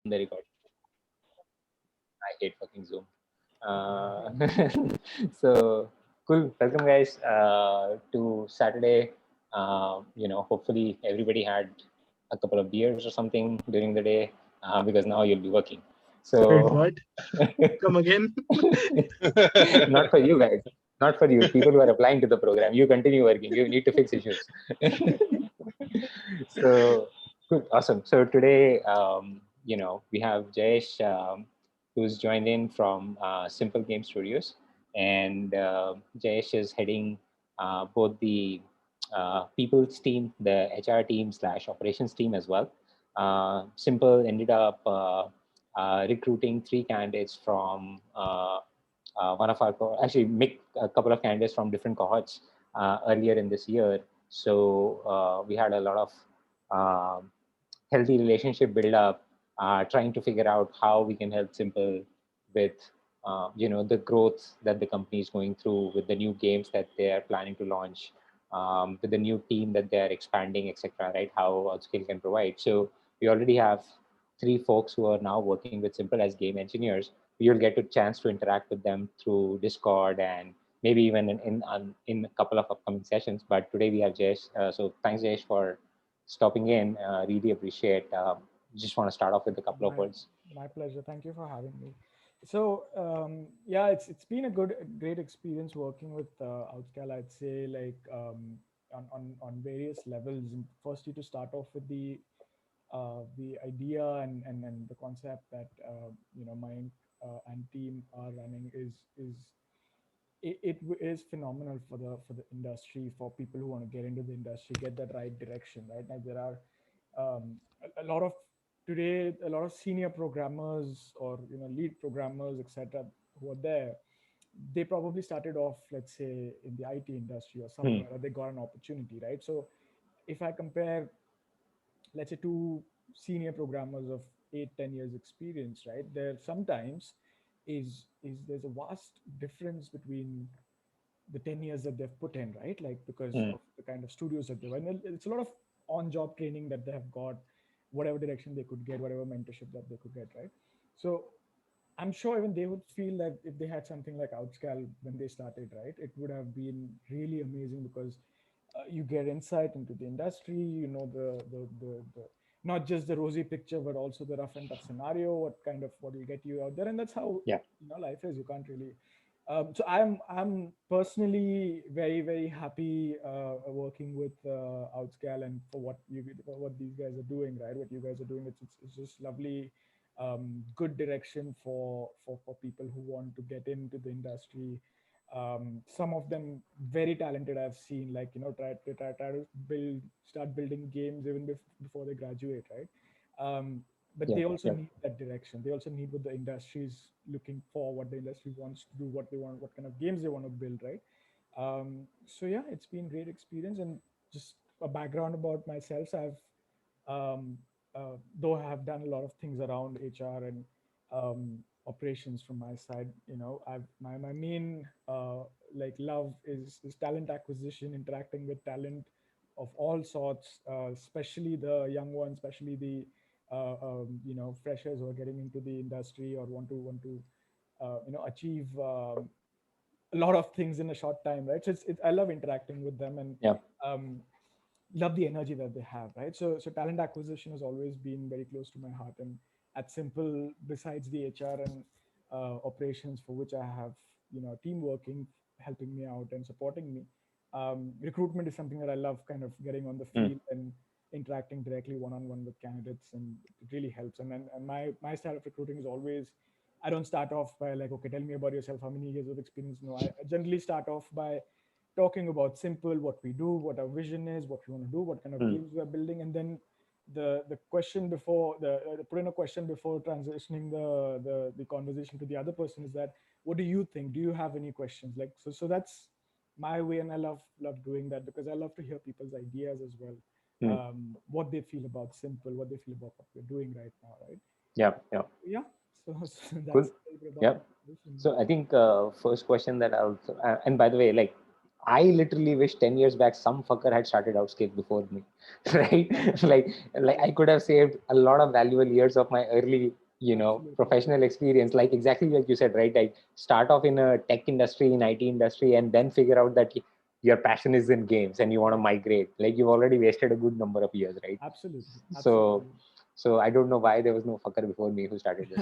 The record. I hate fucking Zoom. Uh, so cool. Welcome, guys, to Saturday. Hopefully everybody had a couple of beers or something during the day because now you'll be working. Wait, So what? Come again? not for you guys, not for you. People who are applying to the program, you continue working. You need to fix issues. So good, awesome. So today, we have Jayesh, who's joined in from Simple Game Studios, and Jayesh is heading both the people's team, the HR team slash operations team as well. Simple ended up recruiting three candidates from one of our actually make a couple of candidates from different cohorts earlier in this year. So we had a lot of um, healthy relationship build up, trying to figure out how we can help Simple with the growth that the company is going through, with the new games that they are planning to launch, with the new team that they are expanding, etc. Right? How Outscal can provide. So we already have three folks who are now working with Simple as game engineers. You'll get a chance to interact with them through Discord and maybe even in a couple of upcoming sessions. But today we have Jayesh. So thanks, Jayesh, for stopping in. Really appreciate. Just want to start off with a couple of My words. my pleasure. Thank you for having me. So yeah, it's been great experience working with Outscal. I'd say like on various levels. And firstly, to start off with the idea and the concept that my and team are running is is phenomenal for the industry, for people who want to get into the industry, get that right direction, right? Like there are a lot of today, a lot of senior programmers or lead programmers, etc., who are there. They probably started off, let's say, in the IT industry or Hmm. somewhere, or they got an opportunity, right? So if I compare, let's say, two senior programmers of 8-10 years experience, right, there sometimes is there's a vast difference between the 10 years that they've put in, right? Like because Hmm. of the kind of studios that they're in. And it's a lot of on-job training that they have got, whatever direction they could get, whatever mentorship that they could get, right? So I'm sure even they would feel that if they had something like Outscal when they started, right, it would have been really amazing because you get insight into the industry, the not just the rosy picture, but also the rough and tough scenario, what will get you out there. And that's how Yeah. life is. You can't really so I'm personally very very happy working with Outscal, and for what these guys are doing, right? What you guys are doing, it's just lovely, good direction for people who want to get into the industry. Some of them very talented. I've seen, like, try to start building games even before they graduate, right? But Yeah. they also Yeah. need that direction. They also need what the industry is looking for, what the industry wants to do, what they want, what kind of games they want to build, right? So yeah, it's been great experience. And just a background about myself, so I've um, though I have done a lot of things around HR and operations from my side. I've my main like love is talent acquisition, interacting with talent of all sorts, especially the young ones, especially the freshers who are getting into the industry or want to achieve a lot of things in a short time, right? So I love interacting with them, and Yeah. um, love the energy that they have, right? So talent acquisition has always been very close to my heart. And at Simple, besides the HR and operations, for which I have a team working, helping me out and supporting me, recruitment is something that I love, kind of getting on the Hmm. field and interacting directly one-on-one with candidates, and it really helps. And my style of recruiting is always, I don't start off by like, okay, tell me about yourself, how many years of experience. No, I generally start off by talking about Simple, what we do, what our vision is, what we want to do, what kind of Hmm. games we are building. And then the question before put in a question before transitioning the conversation to the other person is that, what do you think? Do you have any questions? Like, so that's my way. And I love doing that because I love to hear people's ideas as well. Hmm. What they feel about Simple, what they feel about what we're doing right now, right? Yeah. Yeah. Yeah. So Cool. that's a little bit about Yeah. my position. So I think first question that I'll and by the way, like I literally wish 10 years back some fucker had started Outscale before me, right? like I could have saved a lot of valuable years of my early, Absolutely. professional experience. Like exactly like you said, right? Like start off in a tech industry, in IT industry, and then figure out that your passion is in games and you want to migrate. Like you've already wasted a good number of years, right? Absolutely. So, Absolutely. so I don't know why there was no fucker before me who started this.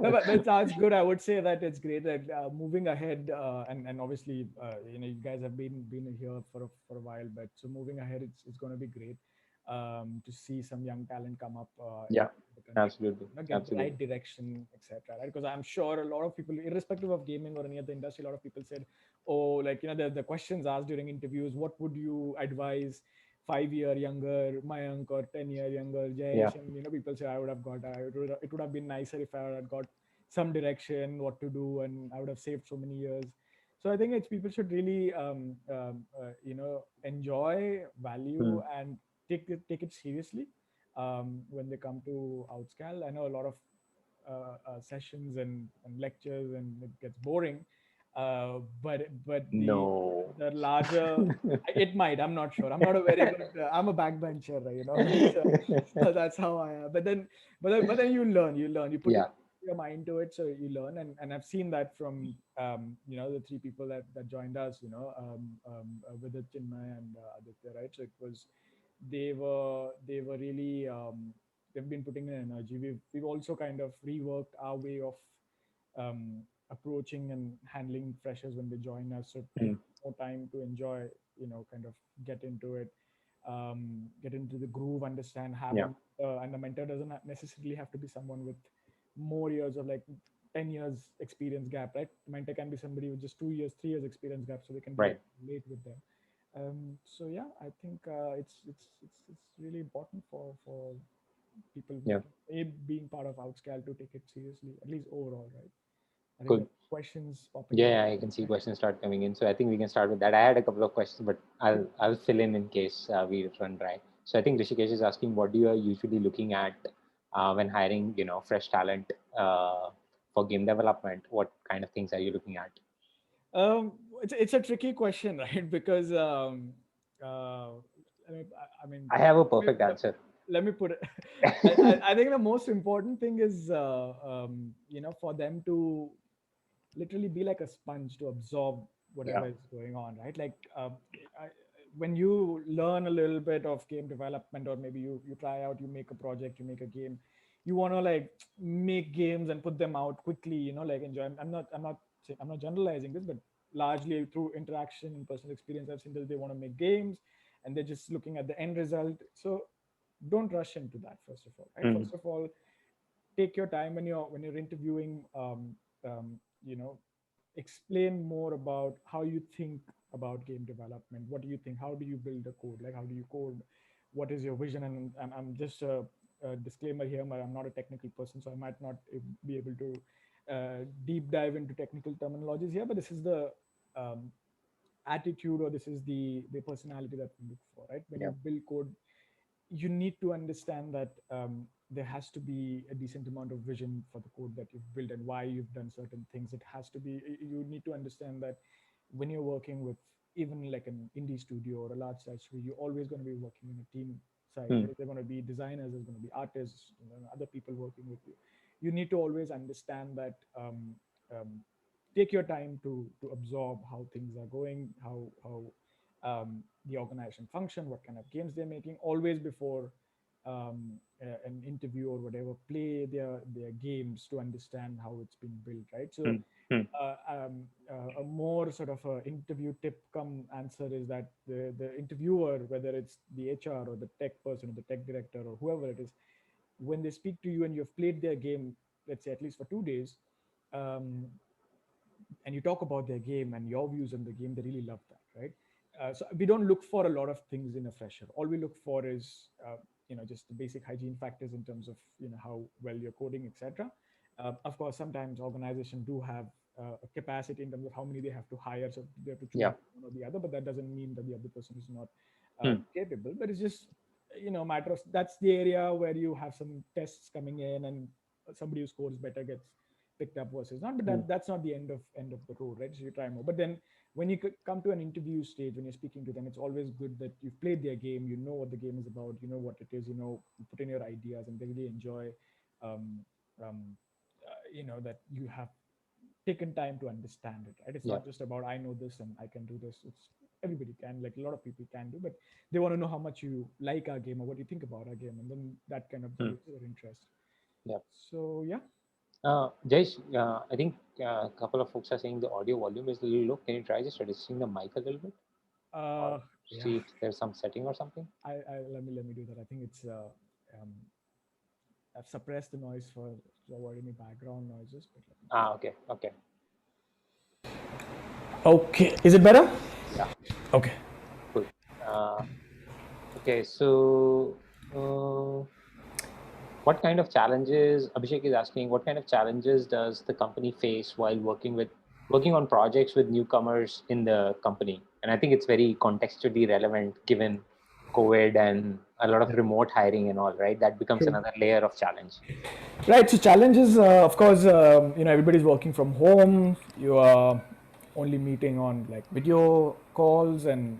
No, but it sounds good. I would say that it's great that moving ahead, and obviously, you guys have been here for a while, but so moving ahead, it's going to be great to see some young talent come up in Yeah, the country, absolutely, get the absolutely. right direction, etc. Right? Because I'm sure a lot of people, irrespective of gaming or any other industry, a lot of people said, "Oh, like the questions asked during interviews, what would you advise?" 5 year younger Mayank or 10 year younger Yeah. Jayesh, and people say I would have got it would have been nicer if I had got some direction what to do, and I would have saved so many years. So I think it's people should really enjoy, Hmm. value, and take it seriously when they come to Outscal. I know a lot of sessions and lectures, and it gets boring. But No. the larger it might. I'm not sure. I'm not a very good. I'm a backbencher, right, so that's how I am. But then you learn. You learn. You put Yeah. your mind to it, so you learn. And I've seen that from the three people that joined us. With Chinmay and Aditya, right? So it was they were really they've been putting in energy. We've also kind of reworked our way of approaching and handling freshers when they join us, so Hmm. give more time to enjoy, kind of get into it, get into the groove, understand, have a Yeah. mentor. And the mentor doesn't necessarily have to be someone with more years of, like, 10 years experience gap, right? The mentor can be somebody with just 2 years, 3 years experience gap, so they can Right. relate with them. So yeah, I think it's really important for people Yeah. being part of Outscal to take it seriously, at least overall, right? I think Good. that questions popping up. Yeah, I can see questions start coming in. So I think we can start with that. I had a couple of questions, but I'll fill in case we run dry. So I think Rishikesh is asking, what do you are usually looking at when hiring, fresh talent for game development? What kind of things are you looking at? It's a tricky question, right? Because uh, I mean, I have a let me, perfect let, answer. let me put it. I think the most important thing is for them to literally be like a sponge to absorb Yeah. whatever is going on, right? Like I, when you learn a little bit of game development, or maybe you try out, you make a project, you make a game, you want to, like, make games and put them out quickly, like enjoy. I'm not generalizing this, but largely through interaction and personal experience, I've seen that they want to make games and they're just looking at the end result. So don't rush into that, first of all, right? Mm. First of all, take your time when you're interviewing. You know Explain more about how you think about game development. What do you think? How do you build a code? Like, how do you code? What is your vision? And I'm just a disclaimer here, I'm not a technical person, so I might not be able to deep dive into technical terminologies here, but this is the um, attitude, or this is the personality that we look for, right? When Yeah. you build code, you need to understand that there has to be a decent amount of vision for the code that you've built and why you've done certain things. It has to be, you need to understand that when you're working with even like an indie studio or a large size studio, you're always going to be working in a team size, Mm. right? There're going to be designers, there's going to be artists, other people working with you. You need to always understand that. Take your time to absorb how things are going, how the organization function, what kind of games they're making, always before an interview or whatever, play their games to understand how it's been built, right? So Mm. Mm. a more sort of a interview tip come answer is that the interviewer, whether it's the HR or the tech person or the tech director or whoever it is, when they speak to you and you've played their game, let's say at least for 2 days, um, and you talk about their game and your views on the game, they really love that, right? So we don't look for a lot of things in a fresher. All we look for is just the basic hygiene factors in terms of how well you're coding, etc. Of course, sometimes organizations do have a capacity in terms of how many they have to hire, so they have to choose Yeah. one or the other. But that doesn't mean that the other person is not Mm. capable. But it's just matter of, that's the area where you have some tests coming in, and somebody who scores better gets picked up versus not. But Mm. that's not the end of the road, right? So you try more. But then when you come to an interview stage, when you're speaking to them, it's always good that you've played their game, you know what the game is about, you know what it is, you put in your ideas, and they really enjoy, um, um, that you have taken time to understand it, right? It's Yeah. not just about I know this and I can do this. It's everybody can, like a lot of people can do, but they want to know how much you like our game or what you think about our game, and then that kind of Hmm. builds their interest. Yeah. So yeah. Jayesh, I think a couple of folks are saying the audio volume is a little low. Can you try just adjusting the mic a little bit, or Yeah. see if there's some setting or something? I let me do that. I think it's um, I've suppressed the noise for to avoid any background noises. But let me just. Okay, okay, Okay, is it better? yeah, Okay. cool. Uh, okay, so uh, what kind of challenges, Abhishek is asking, what kind of challenges does the company face while working on projects with newcomers in the company? And I think it's very contextually relevant given COVID and a lot of remote hiring and all, right? That becomes True. another layer of challenge. Right. So challenges, of course, everybody's working from home. You are only meeting on like video calls, and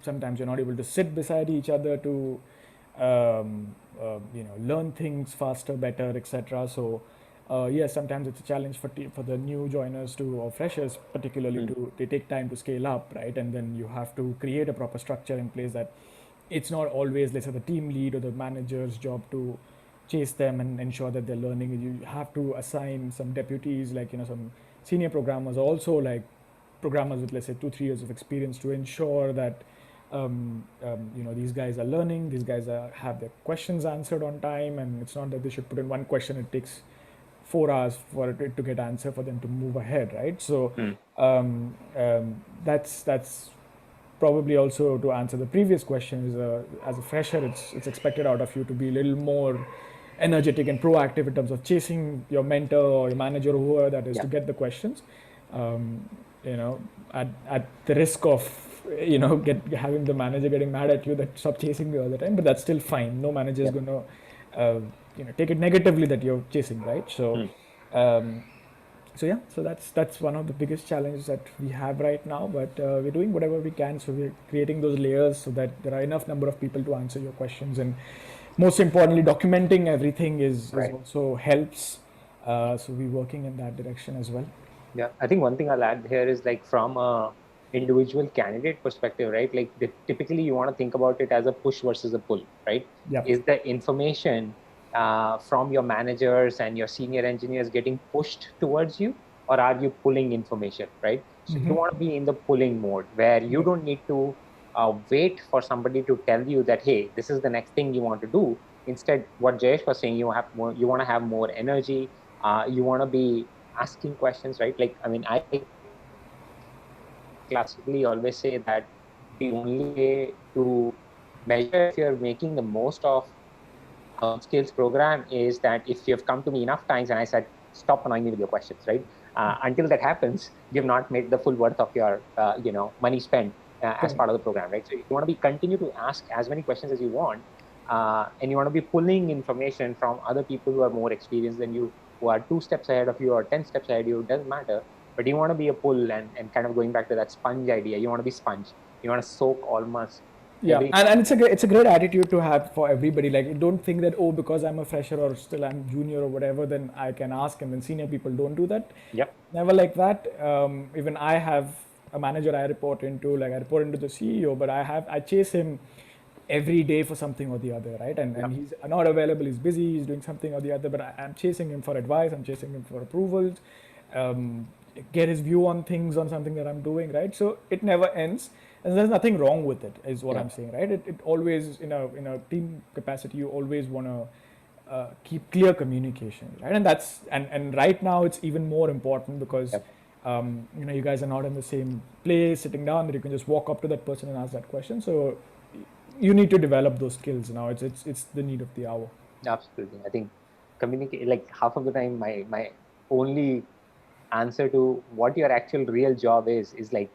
sometimes you're not able to sit beside each other to, learn things faster, better, etc. So, yes, sometimes it's a challenge for the new joiners to or freshers particularly Hmm. to they take time to scale up, right? And then you have to create a proper structure in place that it's not always, let's say, the team lead or the manager's job to chase them and ensure that they're learning. You have to assign some deputies, like some senior programmers, also like programmers with, let's say, 2-3 years of experience, to ensure that these guys are learning, these guys have their questions answered on time, and it's not that they should put in one question, it takes 4 hours for it to get answered for them to move ahead, right? So Hmm. that's probably also to answer the previous question is, as a fresher, it's expected out of you to be a little more energetic and proactive in terms of chasing your mentor or your manager or whoever that is Yeah. to get the questions, um, you know at the risk of having the manager getting mad at you that stop chasing me all the time, but that's still fine. No manager is Yeah. going to take it negatively that you're chasing, right? So Hmm. um, so that's one of the biggest challenges that we have right now, but we're doing whatever we can, so we're creating those layers so that there are enough number of people to answer your questions, and most importantly, documenting everything is Right. also helps, so we're working in that direction as well. Yeah, I think one thing I'll add here is like from a individual candidate perspective, right? Like typically you want to think about it as a push versus a pull, right? Yeah. Is the information from your managers and your senior engineers getting pushed towards you, or are you pulling information, right? So you want to be in the pulling mode where you Yeah. don't need to wait for somebody to tell you that, hey, this is the next thing you want to do. Instead, what Jayesh was saying, you want to have more energy. You want to be asking questions, right? Like, I mean, I classically always say that the only way to measure if you're making the most of Outscale's program is that if you've come to me enough times and I said, stop annoying me with your questions, right? Until that happens, you've not made the full worth of your, money spent as Correct. part of the program, right? So you want to be continue to ask as many questions as you want, and you want to be pulling information from other people who are more experienced than you, who are 2 steps ahead of you or 10 steps ahead of you. It doesn't matter, but you want to be a pull, and kind of going back to that sponge idea. You want to be sponge. You want to soak almost Yeah, every and it's a great attitude to have for everybody. Like, don't think that, oh, because I'm a fresher or still I'm junior or whatever, then I can ask, and then senior people don't do that. Yep. Never like that. Even I have a manager I report into, like I report into the CEO, but I chase him every day for something or the other, right? And Yep. he's not available, he's busy, he's doing something or the other, but I'm chasing him for advice, I'm chasing him for approvals, um, get his view on things, on something that I'm doing, right? So it never ends, and there's nothing wrong with it, is what Yeah. I'm saying, right? It always, in a team capacity, you always want to keep clear communication, right? And right now it's even more important because Yep. you guys are not in the same place sitting down that you can just walk up to that person and ask that question. So you need to develop those skills now. It's the need of the hour. Absolutely. I think communicate, like half of the time my only answer to what your actual real job is like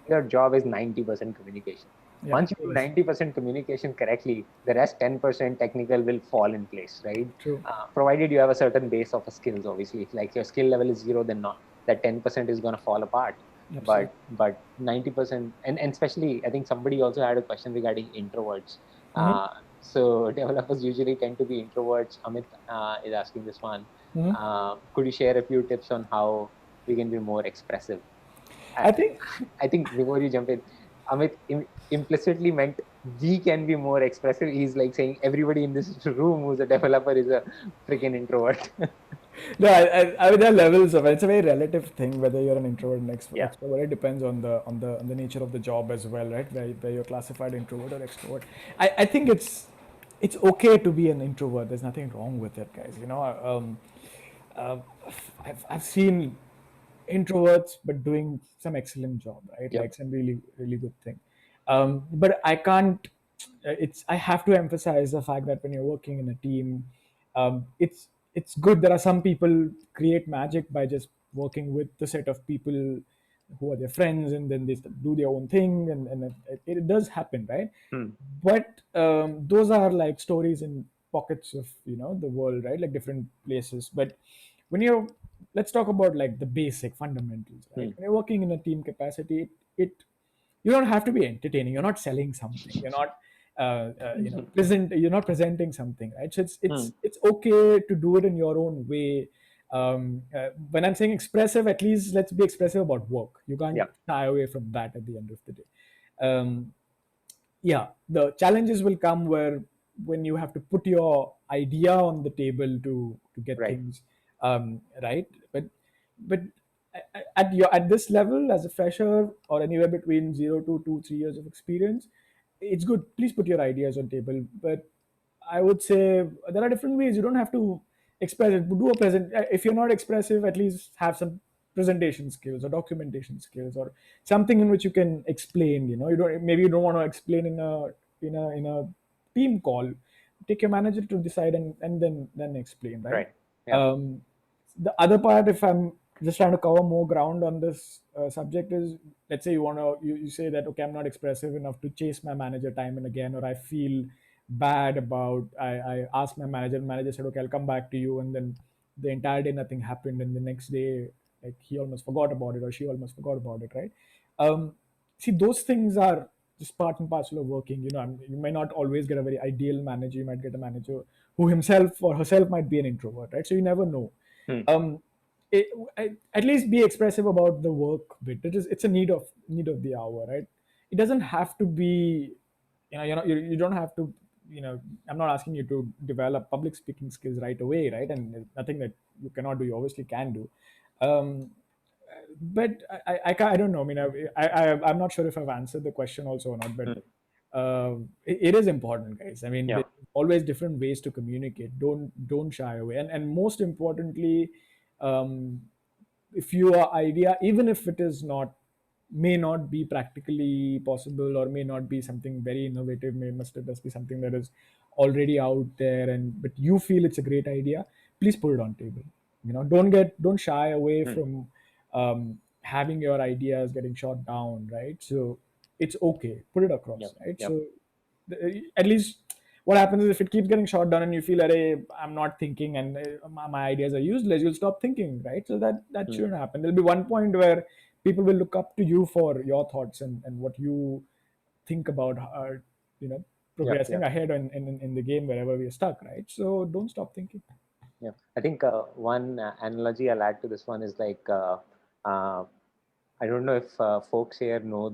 your job is 90% communication. Yeah, Once you it do is 90% communication correctly, the rest 10% technical will fall in place, right? true. Provided you have a certain base of skills, obviously. If like your skill level is zero, then not that 10% is going to fall apart. Absolutely. but 90%, and especially I think somebody also had a question regarding introverts. Mm-hmm. So developers usually tend to be introverts. Amit is asking this one. Mm-hmm. Could you share a few tips on how we can be more expressive? I, I think I think before you jump in, Amit implicitly meant we can be more expressive. He's like saying everybody in this room who's a developer is a freaking introvert. no, I mean there are levels of it. It's a very relative thing whether you're an introvert and Yeah. extrovert. It depends on the nature of the job as well, right? Where you're classified introvert or extrovert. I think it's okay to be an introvert. There's nothing wrong with it, guys. Uh, I've seen introverts but doing some excellent job, right? Yep. Like some really good thing. But I can't. It's I have to emphasize the fact that when you're working in a team, it's good. There are some people create magic by just working with the set of people who are their friends, and then they do their own thing, and it does happen, right? Hmm. But those are like stories in pockets of the world, right? Like different places. But when you're let's talk about like the basic fundamentals, right? Hmm. When you're working in a team capacity, it you don't have to be entertaining. You're not selling something. You're not you're not presenting something, right? So Hmm. it's okay to do it in your own way. When I'm saying expressive, at least let's be expressive about work. You can't Yeah. shy away from that at the end of the day. um, yeah, the challenges will come where when you have to put your idea on the table to get Right. things right. But at this level, as a fresher or anywhere between 0 to 2 3 years of experience, it's good. Please put your ideas on table. But I would say there are different ways. You don't have to express it. Do a present. If you're not expressive, at least have some presentation skills or documentation skills or something in which you can explain. You don't, maybe you don't want to explain in a team call. Take your manager to decide, and then explain, right? Right. Yeah. um, the other part, if I'm just trying to cover more ground on this subject, is let's say you say that, okay, I'm not expressive enough to chase my manager time and again, or I feel bad about I asked my manager said, okay, I'll come back to you, and then the entire day nothing happened, and the next day, like, he almost forgot about it or she almost forgot about it, right? See, those things are just part and parcel of working. You may not always get a very ideal manager. You might get a manager who himself or herself might be an introvert, right? So you never know. Hmm. um it, at least be expressive about the work bit. It's a need of the hour, right? It doesn't have to be, you don't have to, I'm not asking you to develop public speaking skills right away, right? And there's nothing that you cannot do. You obviously can do. Um but I don't know. I mean, I'm not sure if I've answered the question also or not, but Hmm. it is important, guys. I mean, Yeah. there's always different ways to communicate. Don't shy away, and most importantly, um, if your idea, even if it is not, may not be practically possible, or may not be something very innovative, must be something that is already out there, and but you feel it's a great idea, please put it on table. Don't shy away Hmm. from having your ideas getting shot down, right? So it's okay, put it across, Yep. right? Yep. So at least what happens is, if it keeps getting shot down and you feel that, hey, I'm not thinking, and my ideas are useless, you'll stop thinking, right? So that Hmm. shouldn't happen. There'll be one point where people will look up to you for your thoughts and what you think about you know Yep. progressing Yep. ahead in the game wherever we're stuck, right? So don't stop thinking. Yeah. I think one analogy I'll add to this one is like uh, I don't know if folks here know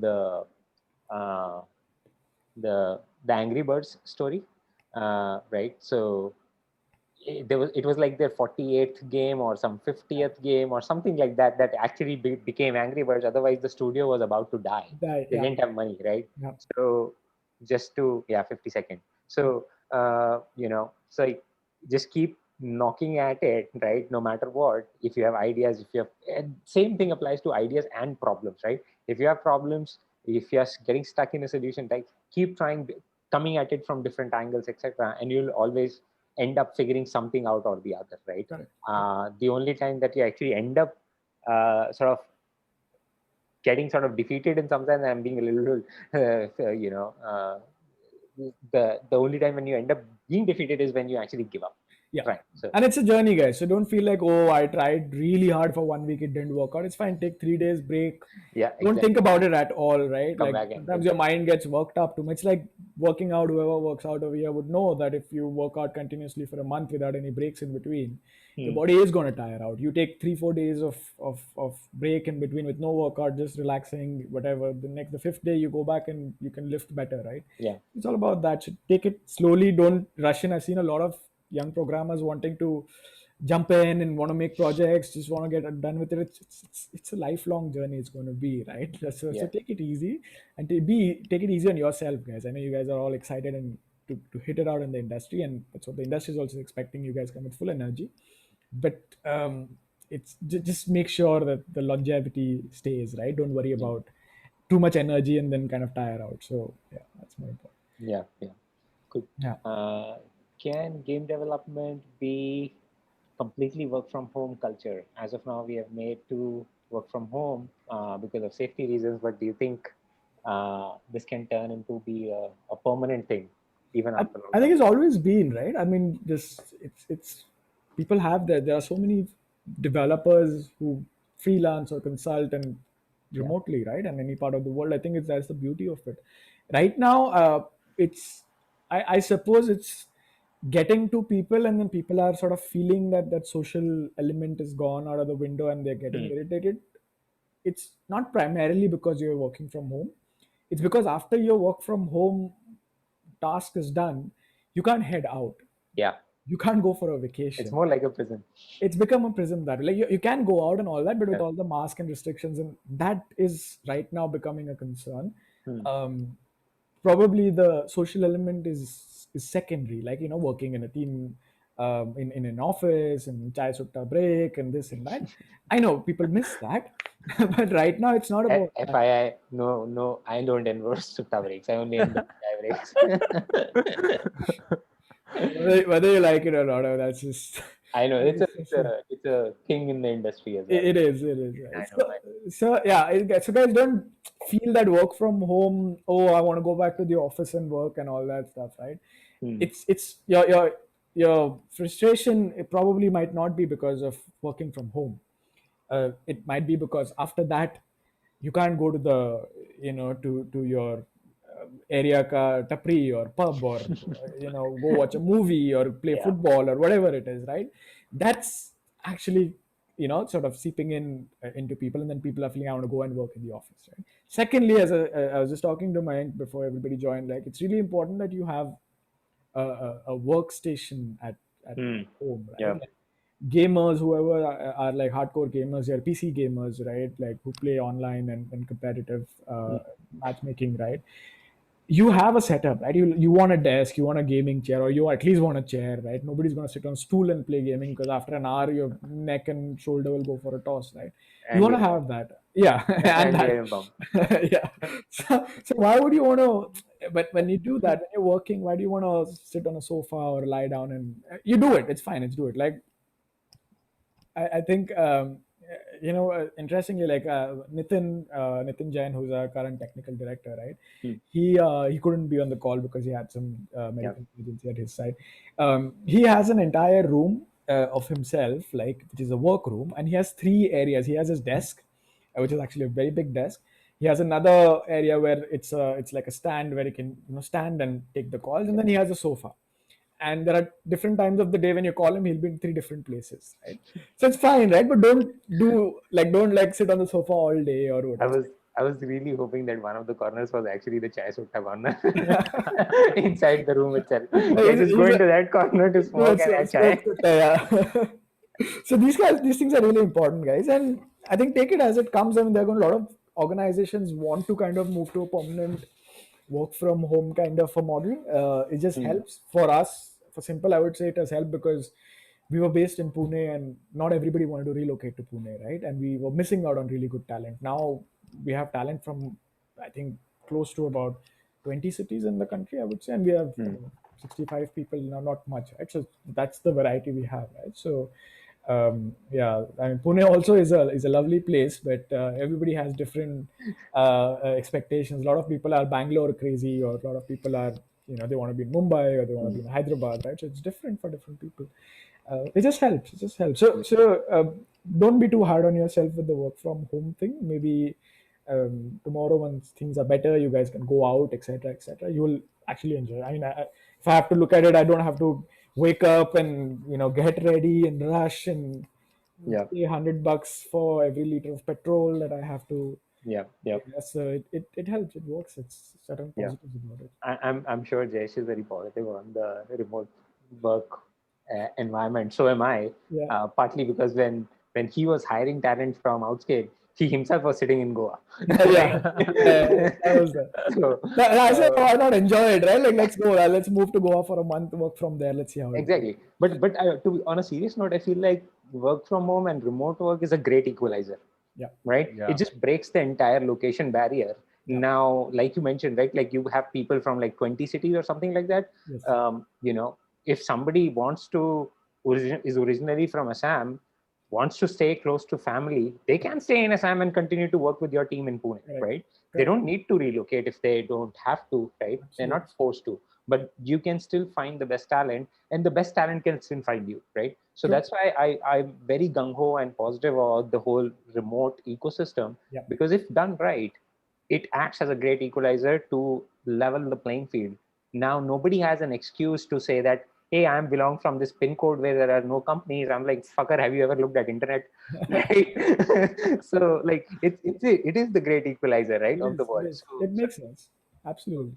uh, the Angry Birds story, right? So it was like their 48th game or some 50th game or something like that that actually became Angry Birds. Otherwise, the studio was about to die. They Yeah, didn't have money, right? yeah, So just to 50 seconds. So so just keep knocking at it, right? No matter what. If you have ideas, if you have and same thing applies to ideas and problems, right? If you have problems, if you're getting stuck in a solution, like keep trying, coming at it from different angles, etc., and you'll always end up figuring something out or the other, right? correct. The only time that you actually end up sort of getting sort of defeated in some sense, I'm being a little, the only time when you end up being defeated is when you actually give up. Yeah. Right. So And it's a journey, guys. So don't feel like, oh, I tried really hard for 1 week, it didn't work out. It's fine. Take 3 days break. yeah, Don't think exactly. about it at all, right? Come Like back and sometimes your mind gets worked up too much. Like working out, whoever works out over here would know that if you work out continuously for a month without any breaks in between, your Hmm. body is going to tire out. You take 3-4 days of break in between with no workout, just relaxing, whatever. The fifth day you go back and you can lift better, right? Yeah. It's all about that. So take it slowly. Don't rush in. I've seen a lot of young programmers wanting to jump in and want to make projects, just want to get it done with it. It's a lifelong journey. It's going to be, right. So Yeah. take it easy and take it easy on yourself, guys. I know you guys are all excited and to hit it out in the industry, and that's what the industry is also expecting. You guys come with full energy, but it's just make sure that the longevity stays, right. Don't worry Yeah. about too much energy and then kind of tire out. So yeah, that's my point. Yeah. Yeah. Good. Yeah. Can game development be completely work from home culture? As of now, we have made to work from home because of safety reasons. But do you think this can turn into be a permanent thing even I, after I think lockdown? it's always been, right. I mean, just it's people have that. There are so many developers who freelance or consult and Yeah. remotely, right, and any part of the world. I think that's the beauty of it. Right now, it's I suppose it's getting to people, and then people are sort of feeling that that social element is gone out of the window, and they're getting Hmm. irritated. It's not primarily because you're working from home. It's because after your work from home task is done, you can't head out. Yeah. You can't go for a It's vacation. more like a prison. It's become a prison that way. Like you can go out and all that, but with Yeah. all the mask and restrictions, and that is right now becoming a concern. Hmm. Um, Probably the social element is secondary, like working in a team, in an office and chai sutta break and this and that. I know people miss that, but right now it's not about that. FII, no, no, I don't endorse Sutta breaks. I only endorse chai breaks. Whether you like it or not, that's just I know it's just it's a thing in the industry as well. it is I right. know. So yeah, so guys, don't feel that work from home. Oh, I want to go back to the office and work and all that stuff, right? Hmm. It's your frustration. It probably might not be because of working from home. It might be because after that you can't go to the to your area ka tapri or pub, or go watch a movie or play Yeah. football or whatever it is, right. That's actually sort of seeping in into people, and then people are feeling I want to go and work in the office, right. Secondly, I was just talking to Mayank before everybody joined, like it's really important that you have a workstation at Hmm. home, right. Yeah. Like gamers, whoever are like hardcore gamers, they're PC gamers, right, like who play online and competitive Hmm. matchmaking, right. You have a setup, right. You want a desk, you want a gaming chair, or you at least want a chair, right. Nobody's going to sit on a stool and play gaming, because after an hour your neck and shoulder will go for a toss, right. You And want to your bum. have that, yeah. And And that your bum. yeah. So why would you want to, but when you do that, when you're working, why do you want to sit on a sofa or lie down? And you do it, it's fine, it's do it. Like I think interestingly, like Nitin Jain, who's our current technical director, right? Hmm. He couldn't be on the call because he had some Yeah. medical emergency at his side. He has an entire room of himself, like which is a work room, and he has three areas. He has his desk, which is actually a very big desk. He has another area where it's like a stand where he can stand and take the calls, and then he has a sofa, and there are different times of the day when you call him, he'll be in three different places, right. So it's fine, right, but don't like sit on the sofa all day or I whatever. was I was really hoping that one of the corners was actually the chai sutta corner inside the room itself. Yeah, just go He's a, into that corner to smoke and have chai. yeah. So these things are really important, guys, and I think take it as it comes. I mean, there are going a lot of organizations want to kind of move to a permanent work from home kind of a model. It just Hmm. helps for us. For simple, I would say it has helped because we were based in Pune, and not everybody wanted to relocate to Pune, right? And we were missing out on really good talent. Now we have talent from, I think, close to about 20 cities in the country, I would say, and we have Hmm. 65 people now, not much, right? So that's the variety we have, right? So yeah, I mean, Pune also is a lovely place, but everybody has different expectations. A lot of people are Bangalore crazy, or a lot of people are they want to be in Mumbai or they want to be in Hyderabad, right? So it's different for different people. It just helps. It just helps. So don't be too hard on yourself with the work from home thing. Maybe tomorrow, once things are better, you guys can go out, etc., etc. You will actually enjoy. I mean, if I have to look at it, I don't have to wake up and get ready and rush and Yeah, pay $100 for every liter of petrol that I have to. yeah, yeah, Yeah, so it helps. It works. It's certain yeah. positives about it. I'm sure Jayesh is very positive on the remote work environment. So am I. Yeah. Partly because when he was hiring talent from Outscal, he himself was sitting in Goa, Yeah, right? yeah, that was that. So I said, why not enjoy it, right? Like, let's go. Let's move to Goa for a month, work from there. Let's see how it goes. exactly. But to be on a serious note, I feel like work from home and remote work is a great equalizer, Yeah, right? Yeah. It just breaks the entire location barrier. Yeah. Now, like you mentioned, right? Like you have people from like 20 cities or something like that. yes, If somebody is originally from Assam, wants to stay close to family, they can stay in Assam and continue to work with your team in Pune, correct, right? They correct. don't need to relocate if they don't have to, right? They're Absolutely. not forced to, but you can still find the best talent, and the best talent can still find you, right? So True. that's why I'm very gung ho and positive about the whole remote ecosystem, Yeah, because if done right, it acts as a great equalizer to level the playing field. Now nobody has an excuse to say that, hey, I belong from this pin code where there are no companies. I'm like, fucker, have you ever looked at internet? Right? So like it is the great equalizer, right, it of the is. It world. is. So, It so makes sense. Absolutely.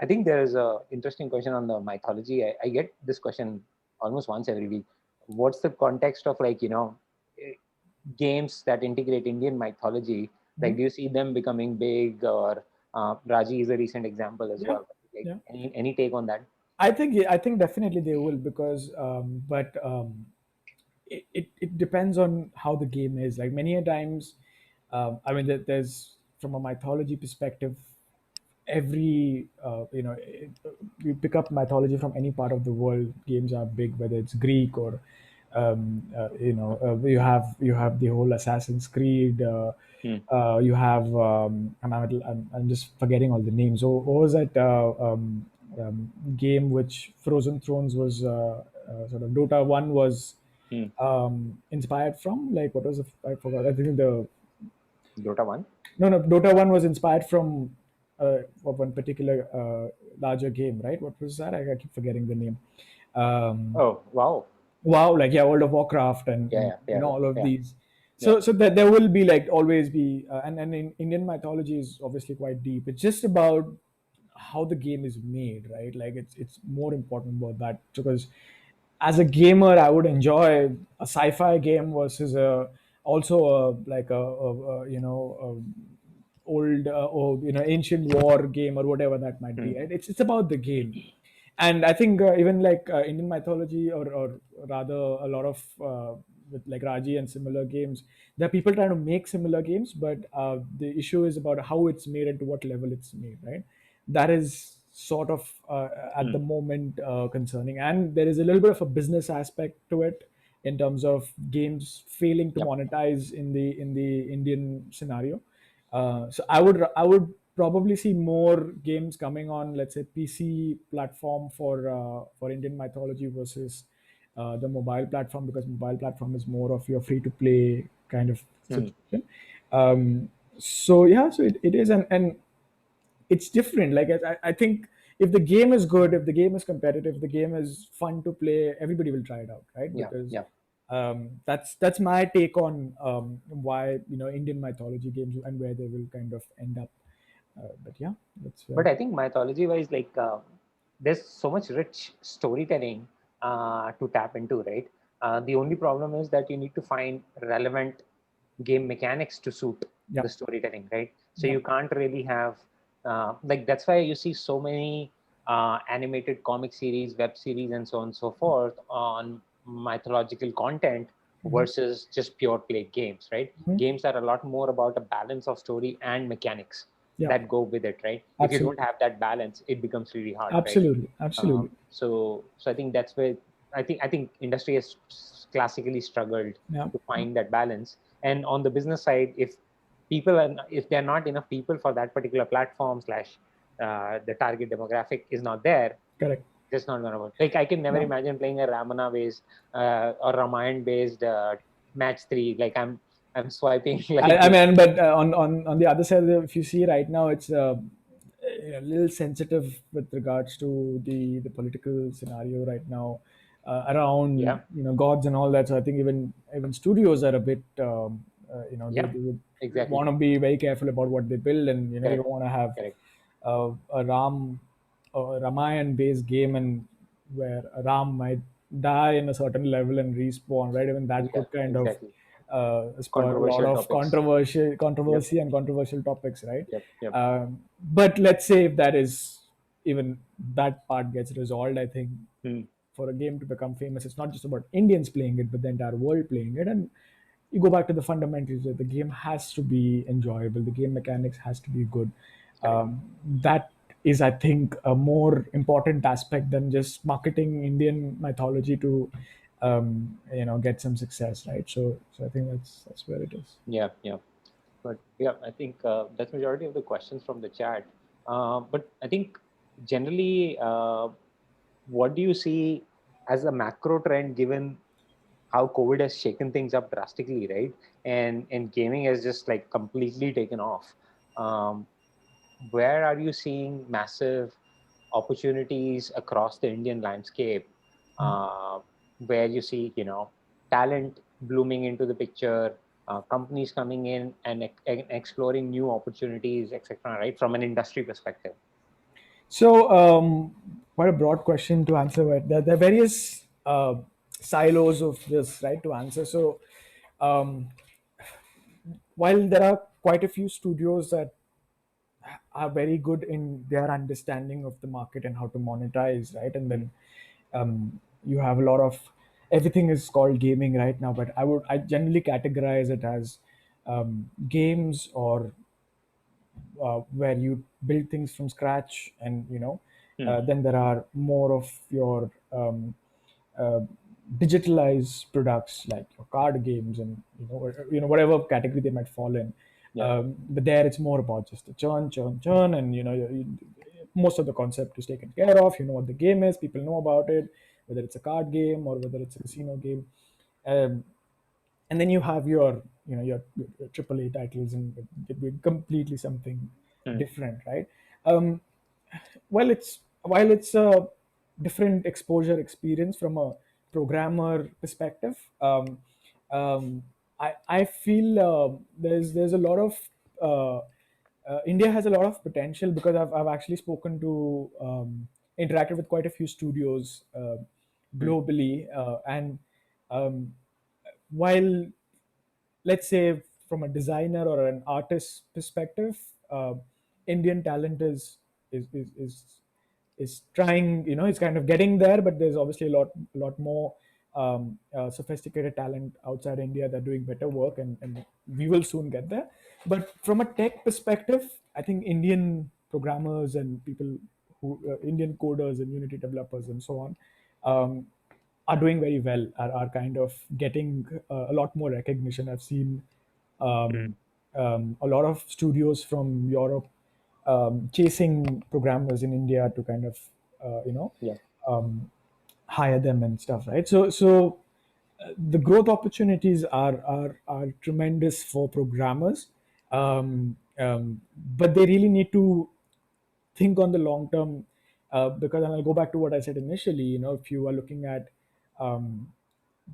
I think there is a interesting question on the mythology. I get this question almost once every week. What's the context of eh, games that integrate Indian mythology? Like, Mhm. do you see them becoming big, or Raji is a recent example as Yeah, well? Like, yeah. any take on that? I think definitely they will because but it depends on how the game is. Like many a times, I mean, there's from a mythology perspective, every you pick up mythology from any part of the world. Games are big, whether it's Greek or you have the whole Assassin's Creed. Hmm. You have I'm just forgetting all the names. So what was that game which Frozen Thrones was sort of Dota 1 was Hmm. inspired from? Like what was I forgot. I think the Dota 1? no, Dota 1 was inspired from one particular larger game, right? What was that? I keep forgetting the name. Um, Oh, wow. wow, like yeah, World of Warcraft and, Yeah, and yeah, yeah, all of yeah, these. yeah. So that there will be like always be, and in Indian mythology is obviously quite deep. It's just about how the game is made, right? Like it's more important about that because as a gamer, I would enjoy a sci-fi game versus a also a like old or ancient war game or whatever that might Hmm. be. Right? It's about the game, and I think even like Indian mythology or rather a lot of with like Raji and similar games, there are people trying to make similar games, but the issue is about how it's made and to what level it's made, right? That is sort of at Hmm. the moment concerning, and there is a little bit of a business aspect to it in terms of games failing to Yep. monetize in the Indian scenario. So I would probably see more games coming on, let's say, PC platform for Indian mythology versus the mobile platform, because mobile platform is more of your free to play kind of Hmm. situation. So yeah, so it is, and it's different. Like I think if the game is good, if the game is competitive, if the game is fun to play, everybody will try it out, right? Yeah, Because yeah. that's my take on why Indian mythology games and where they will kind of end up. But yeah, that's But I think mythology wise, like there's so much rich storytelling to tap into, right? The only problem is that you need to find relevant game mechanics to suit yeah, the storytelling, right? So yeah, you can't really have like that's why you see so many animated comic series, web series, and so on and so forth on mythological content mhm, versus just pure play games, right? mhm, Games are a lot more about a balance of story and mechanics yeah, that go with it, right? If you don't absolutely, have that balance, it becomes really hard, right? absolutely, absolutely, So I think that's where I think industry has classically struggled yeah, to find that balance. And on the business side, if they're not enough people for that particular platform slash the target demographic is not there, Correct. just not gonna work. Like I can never No. imagine playing a Ramana based or Ramayan based match three. Like I'm swiping like I mean, but on the other side, if you see right now, it's a little sensitive with regards to the political scenario right now around yeah, gods and all that. So I think even studios are a bit yeah, they would exactly, want to be very careful about what they build, and you correct, don't want to have correct, a Ramayan based game and where Ram might die in a certain level and respawn, right? Even that yeah, could kind of exactly. spur a lot Controversial of topics. Yep, controversy and controversial topics, right? yep, yep. But let's say if that is even that part gets resolved, I think Hmm. for a game to become famous, it's not just about Indians playing it, but the entire world playing it. And you go back to the fundamentals that the game has to be enjoyable, the game mechanics has to be good. Correct. That is, I think, a more important aspect than just marketing Indian mythology to get some success, right? So I think that's where it is. Yeah, yeah. But yeah, I think that's majority of the questions from the chat. But I think generally, what do you see as a macro trend given how COVID has shaken things up drastically, right? And gaming has just like completely taken off. Um, where are you seeing massive opportunities across the Indian landscape, uh, where you see talent blooming into the picture, companies coming in and exploring new opportunities, etc. Right, from an industry perspective. So, quite a broad question to answer, but there are various silos of this, right, to answer. So, um, while there are quite a few studios that are very good in their understanding of the market and how to monetize, right, and Mm, then you have a lot of everything is called gaming right now, but I generally categorize it as games or where you build things from scratch, and mm, then there are more of your uh, digitalized products like your card games and whatever category they might fall in. yeah, But there it's more about just the churn, and most of the concept is taken care of. You know what the game is, people know about it, whether it's a card game or whether it's a casino game. um, and then you have your AAA titles, and it be completely something mm, different, right? Um, while it's a different exposure experience from a programmer perspective, I feel there's a lot of uh, India has a lot of potential because I've actually spoken to interacted with quite a few studios mm, globally, and um, while let's say from a designer or an artist perspective, Indian talent is trying, it's kind of getting there, but there's obviously a lot more sophisticated talent outside India that are doing better work, and we will soon get there. But from a tech perspective, I think Indian programmers and people who Indian coders and Unity developers and so on um, are doing very well, are kind of getting a lot more recognition. I've seen mm, um, a lot of studios from Europe chasing programmers in India to kind of yeah, um, hire them and stuff, right? So the growth opportunities are tremendous for programmers, but they really need to think on the long term, because, and I'll go back to what I said initially. If you are looking at um,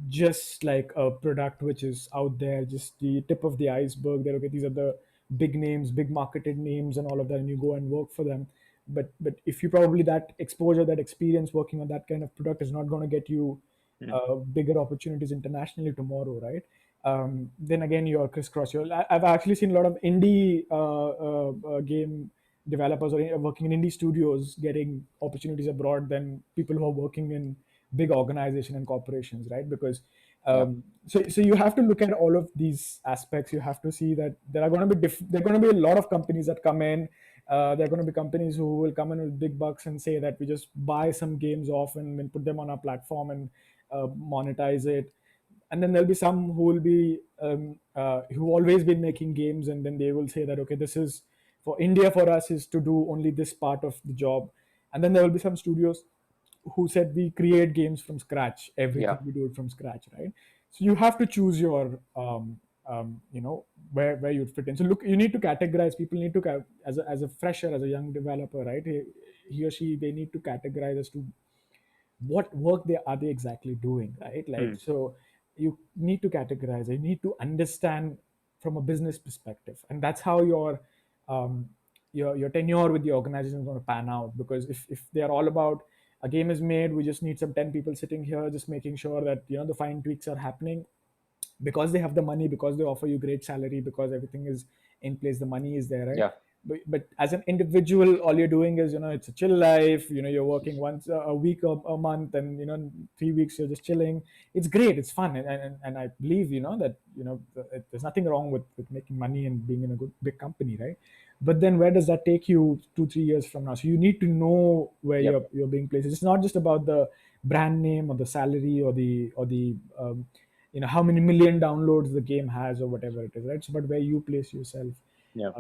just like a product which is out there, just the tip of the iceberg, that okay, these are the big names, big marketed names and all of that, and you go and work for them. But if you probably, that exposure, that experience working on that kind of product is not going to get you mm, bigger opportunities internationally tomorrow, right? Then again, you're crisscross. I've actually seen a lot of indie game developers or working in indie studios getting opportunities abroad than people who are working in big organization and corporations, right? Because yeah, so you have to look at all of these aspects. You have to see that there are going to be there are going to be a lot of companies that come in. There are going to be companies who will come in with big bucks and say that we just buy some games off and then put them on our platform and monetize it. And then there'll be some who will be who always been making games, and then they will say that okay, this is for India for us is to do only this part of the job, and then there will be some studios who said we create games from scratch, Yeah. everything we do it from scratch, right? So you have to choose your where you'd fit in. So look, you need to categorize. People need to as a fresher, as a young developer, right? He or she, they need to categorize as to what work they are they exactly doing, right? Like, Hmm. so you need to categorize, you need to understand from a business perspective, and that's how um, your tenure with the organization is going to pan out. Because if they are all about a game is made, we just need some 10 people sitting here just making sure that the fine tweaks are happening, because they have the money, because they offer you great salary, because everything is in place, the money is there, right? Yeah. But as an individual, all you're doing is, it's a chill life. You're working once a week, a month, and 3 weeks you're just chilling. It's great, it's fun, and I believe that there's nothing wrong with making money and being in a good big company, right? But then where does that take you 2-3 years from now? So you need to know where Yep. you're being placed. It's not just about the brand name or the salary or the how many million downloads the game has or whatever it is, right? So, but where you place yourself. Yeah.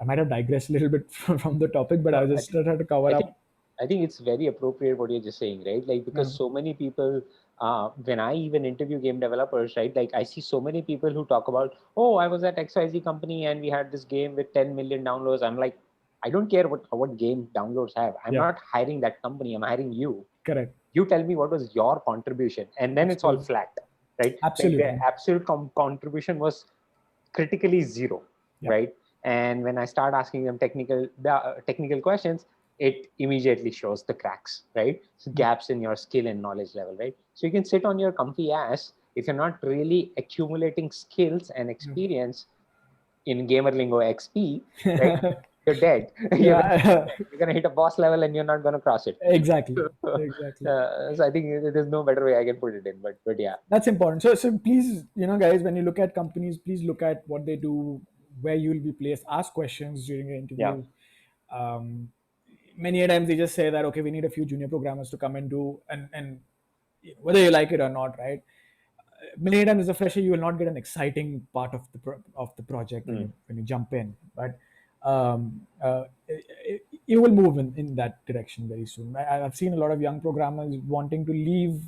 I might have digressed a little bit from the topic, but I No, was just trying to cover I up. think I think it's very appropriate what you're just saying, right? Like, because Yeah, so many people, when I even interview game developers, right? Like, I see so many people who talk about, oh, I was at XYZ company and we had this game with 10 million downloads. I'm like, I don't care what game downloads have. I'm yeah, not hiring that company. I'm hiring you. correct. You tell me what was your contribution, and then it's all Absolutely, flat, right? Like the absolutely. absolute contribution was critically zero, Yeah. right? And when I start asking them technical questions, it immediately shows the cracks, right? So Mm. gaps in your skill and knowledge level, right? So you can sit on your comfy ass if you're not really accumulating skills and experience in gamer lingo XP, right? You're dead. You're gonna Yeah. you're gonna hit a boss level and you're not gonna cross it. Exactly, So, exactly. so I think there's no better way I can put it in, but yeah, That's important. So please, guys, when you look at companies, please look at what they do, where you'll be placed. Ask questions during the yeah, interview. Um, Many a times they just say that, okay, we need a few junior programmers to come and do, and whether you like it or not, right? Many times as a fresher, you will not get an exciting part of the project when mm, you jump in, but you will move in that direction very soon. I've seen a lot of young programmers wanting to leave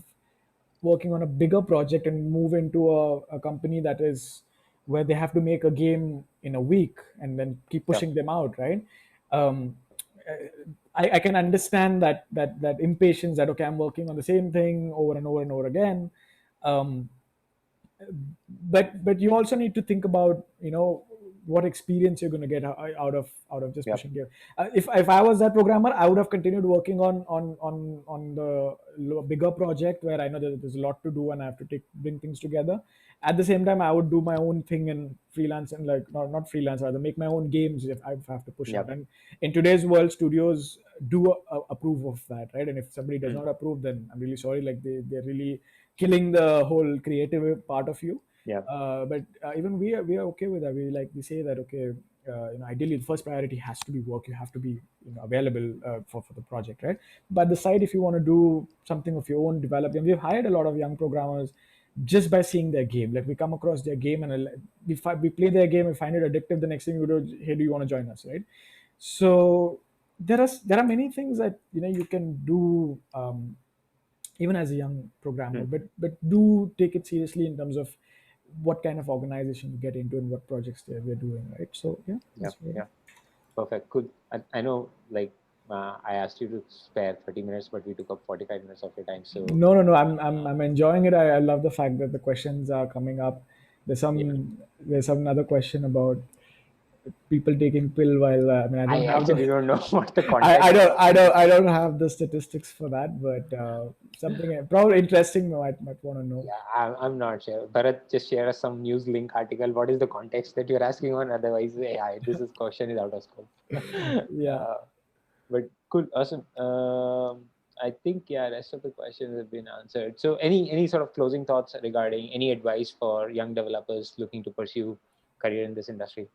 working on a bigger project and move into a company that is where they have to make a game in a week and then keep yeah, pushing them out, right? um, I can understand that impatience, that okay, I'm working on the same thing over and over and over again. um, but you also need to think about what experience you're going to get out of just yeah, pushing here. If I was that programmer, I would have continued working on the bigger project where I know that there's a lot to do and I have to bring things together. At the same time, I would do my own thing and freelance, and like not freelance, rather make my own games if I have to push yeah, out. And in today's world, studios do approve of that, right? And if somebody does mm, not approve, then I'm really sorry. Like they're really killing the whole creative part of you. yeah, But even we are okay with that. We say that, okay, ideally the first priority has to be work. You have to be available for the project, right? But the side, if you want to do something of your own development, we've hired a lot of young programmers just by seeing their game. Like we come across their game and we play their game and find it addictive. The next thing we do, hey, do you want to join us, right? So there are many things that you can do, even as a young programmer, mm, but do take it seriously in terms of what kind of organization you get into and what projects we're doing, right? So yeah, yeah, that's really. yeah. Perfect. Cool. I know, like, I asked you to spare 30 minutes, but we took up 45 minutes of your time. So, No. I'm I'm uh, I'm enjoying it. I love the fact that the questions are coming up. There's yeah, some other question about people taking pill while I mean I don't I have the actually don't know what the I, I context don't was. I don't I don't have the statistics for that, but something probably interesting. Might want to know. Yeah, I'm not sure. Bharat, just share us some news link article. What is the context that you're asking on? Otherwise, yeah, this is question is out of scope. Yeah. uh, but cool, awesome. I think, yeah, rest of the questions have been answered. So, any sort of closing thoughts regarding any advice for young developers looking to pursue career in this industry?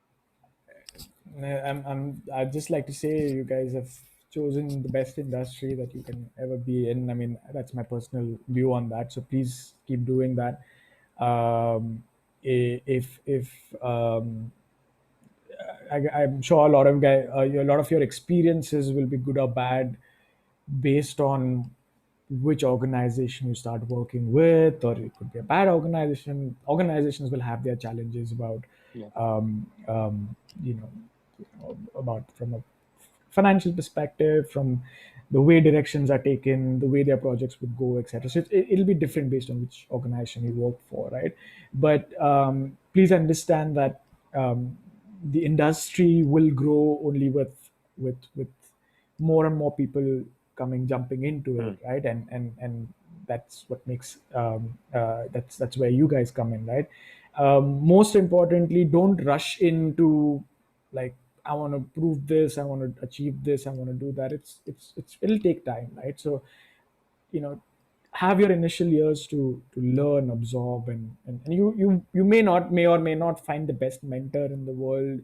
I'd just like to say you guys have chosen the best industry that you can ever be in. I mean, that's my personal view on that. So please keep doing that. If I'm sure a lot of your experiences will be good or bad based on which organization you start working with, or it could be a bad organization. Organizations will have their challenges about, Yeah. um, um, you know, about from a financial perspective, from the way directions are taken, the way their projects would go, etc. So it'll be different based on which organization you work for, right? But please understand that the industry will grow only with more and more people jumping into it, Hmm. right? And that's what makes that's where you guys come in, right? Most importantly, don't rush into, like, I want to prove this, I want to achieve this, I want to do that. It'll take time, right? So, you know, have your initial years to learn, absorb, and you may or may not find the best mentor in the world.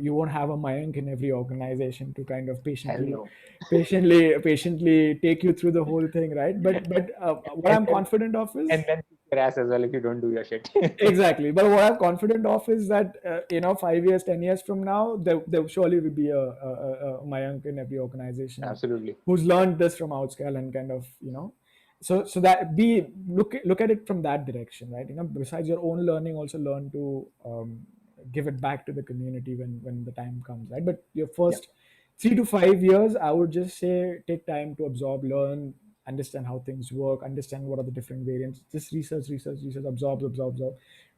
You won't have a Mayank in every organization to kind of Hell no. patiently take you through the whole thing, right? But what And I'm then confident of and is, then kick your ass as well if you don't do your shit. exactly. But what I'm confident of is that 5 years, 10 years from now, there surely will be a Mayank in every organization Absolutely. who's learned this from Outscal and kind of, so that be look at it from that direction, right? Besides your own learning, also learn to give it back to the community when the time comes, right? But your Yeah. first 3 to 5 years, I would just say, take time to absorb, learn, understand how things work, understand what are the different variants. Just research, absorb.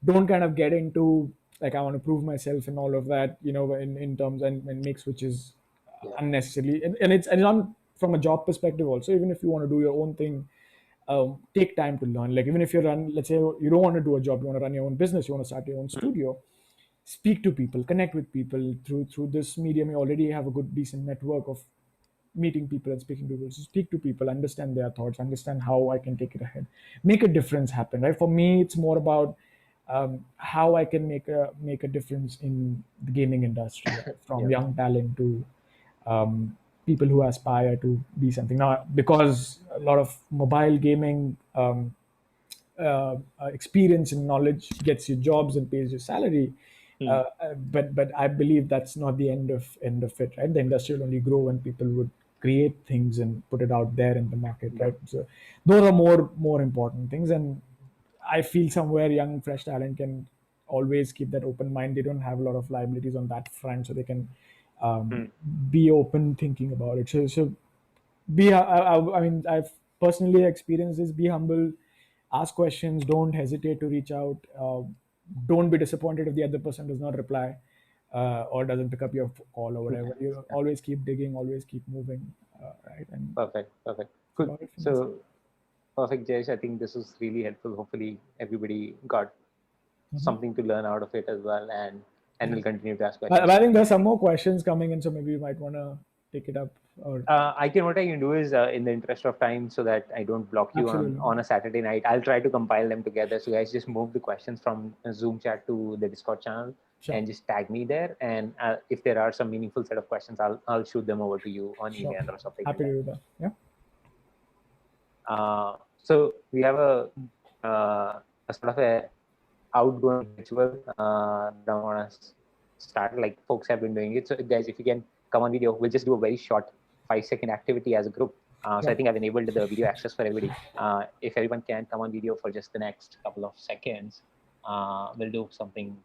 Don't kind of get into, like, I want to prove myself and all of that, in terms, and make switches Yeah. unnecessarily. And it's not from a job perspective also. Even if you want to do your own thing, take time to learn. Like, even if let's say you don't want to do a job, you want to run your own business, you want to start your own Hmm. studio, speak to people, connect with people through this medium. You already have a good, decent network of meeting people and speaking to people. So speak to people, understand their thoughts, understand how I can take it ahead, make a difference happen. Right? For me, it's more about how I can make a difference in the gaming industry, right? From Yeah. young talent to people who aspire to be something. Now, because a lot of mobile gaming experience and knowledge gets you jobs and pays you salary. Hmm. But I believe that's not the end of it, right? The industry will only grow when people would create things and put it out there in the market, Yeah. right? So those are more important things, and I feel somewhere young fresh talent can always keep that open mind. They don't have a lot of liabilities on that front, so they can Hmm. be open thinking about it. So I mean, I've personally experienced this. Be humble, ask questions, don't hesitate to reach out. Don't be disappointed if the other person does not reply, or doesn't pick up your call or Yeah. whatever. You always keep digging, always keep moving, right? And Perfect. Perfect. it's Cool. about it from my side. So perfect, Jayesh. I think this was really helpful. Hopefully, everybody got Mhm. something to learn out of it as well, and will Yes. continue to ask But questions. I think there's some more questions coming in, so maybe you might want to take it up. Or What I can do is, in the interest of time, so that I don't block you on absolutely, on a Saturday night, I'll try to compile them together. So guys, just move the questions from Zoom chat to the Discord channel, sure, and just tag me there. And if there are some meaningful set of questions, I'll shoot them over to you on sure. email or something like Happy to that. do that. Yeah. So we have a sort of a outgoing ritual that I want to start. Like folks have been doing it. So guys, if you can come on video, we'll just do a very short 5-second activity as a group. So I Sure. think I've enabled the video access for everybody. If everyone can come on video for just the next couple of seconds, we'll do something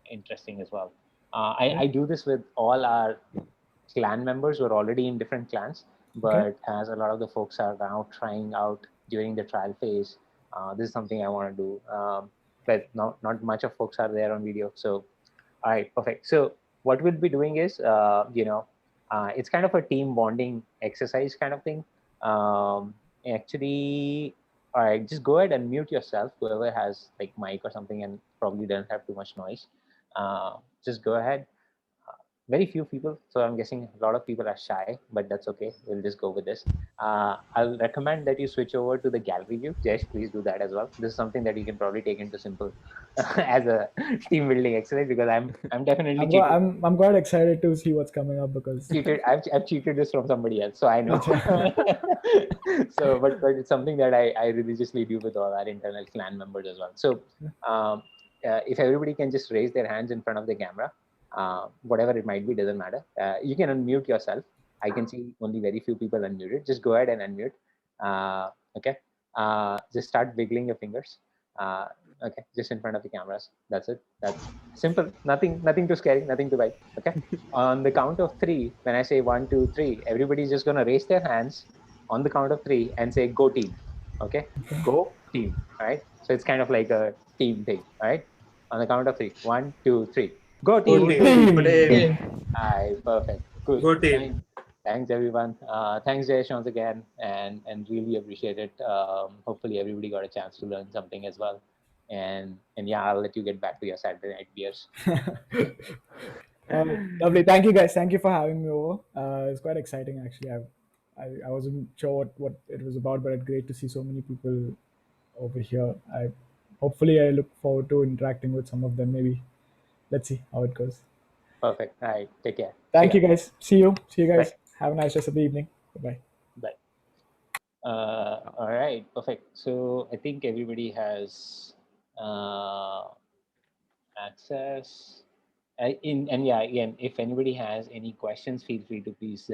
interesting as well. I do this with all our clan members who are already in different clans, Okay. but as a lot of the folks are now trying out during the trial phase, this is something I want to do. But not much of folks are there on video. So all right, perfect. So what we'll be doing is, it's kind of a team bonding exercise kind of thing. Actually, all right, just go ahead and mute yourself, whoever has like mic or something and probably doesn't have too much noise. Just go ahead. Very few people, so I'm guessing a lot of people are shy, but that's okay. We'll just go with this. I'll recommend that you switch over to the gallery view. Jesh, please do that as well. This is something that you can probably take into simple as a team building exercise, because I'm definitely cheated. I'm quite excited to see what's coming up because I've cheated this from somebody else, so I know. Acha. But it's something that I religiously do with all our internal clan members as well. So if everybody can just raise their hands in front of the camera, whatever it might be, doesn't matter. You can unmute yourself. I can see only very few people unmuted. Just go ahead and unmute. Okay. Just start wiggling your fingers. Uh, okay, just in front of the cameras. That's it. That's simple. Nothing too scary. Nothing to bite. Okay. On the count of three, when I say 1, 2, 3, everybody's just gonna raise their hands on the count of three and say "Go team." Okay. Go team. All right. So it's kind of like a team thing. All right. On the count of three. 1, 2, 3. Go Go team. team. Go Team. team. Hi, perfect. Cool. Go team. Thanks everyone. Thanks Jayesh once again, and really appreciate it. Hopefully everybody got a chance to learn something as well. And yeah, I'll let you get back to your Saturday night beers. Lovely. Thank you, guys. Thank you for having me over. It's quite exciting, actually. I wasn't sure what it was about, but it's great to see so many people over here. Hopefully I look forward to interacting with some of them. Maybe let's see how it goes. Perfect. All right. Take care. See Thank ya. you, guys. See you. See you Bye. guys. Have a nice rest of the evening. Bye bye. Bye. All right. Perfect. So I think everybody has uh, access. And yeah, again, if anybody has any questions, feel free to please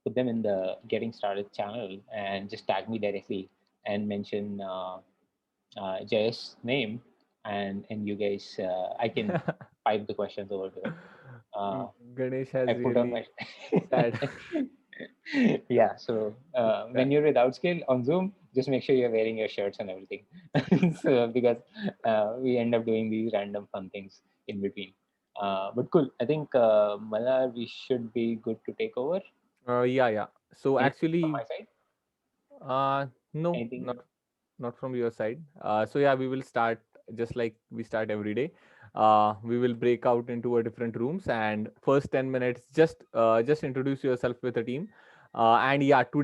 put them in the getting started channel and just tag me directly and mention Jay's name, and you guys, I can pipe the questions over to him. Uh, Ganesh I has put on really my sad. yeah. So when you're with Outscale on Zoom, just make sure you're wearing your shirts and everything, so because we end up doing these random fun things in between. But cool. I think Mala, we should be good to take over. Yeah. So Anything from actually, my side? no, Anything? not from your side. So yeah, we will start just like we start every day. We will break out into a different rooms, and first 10 minutes, just introduce yourself with a team. And yeah, today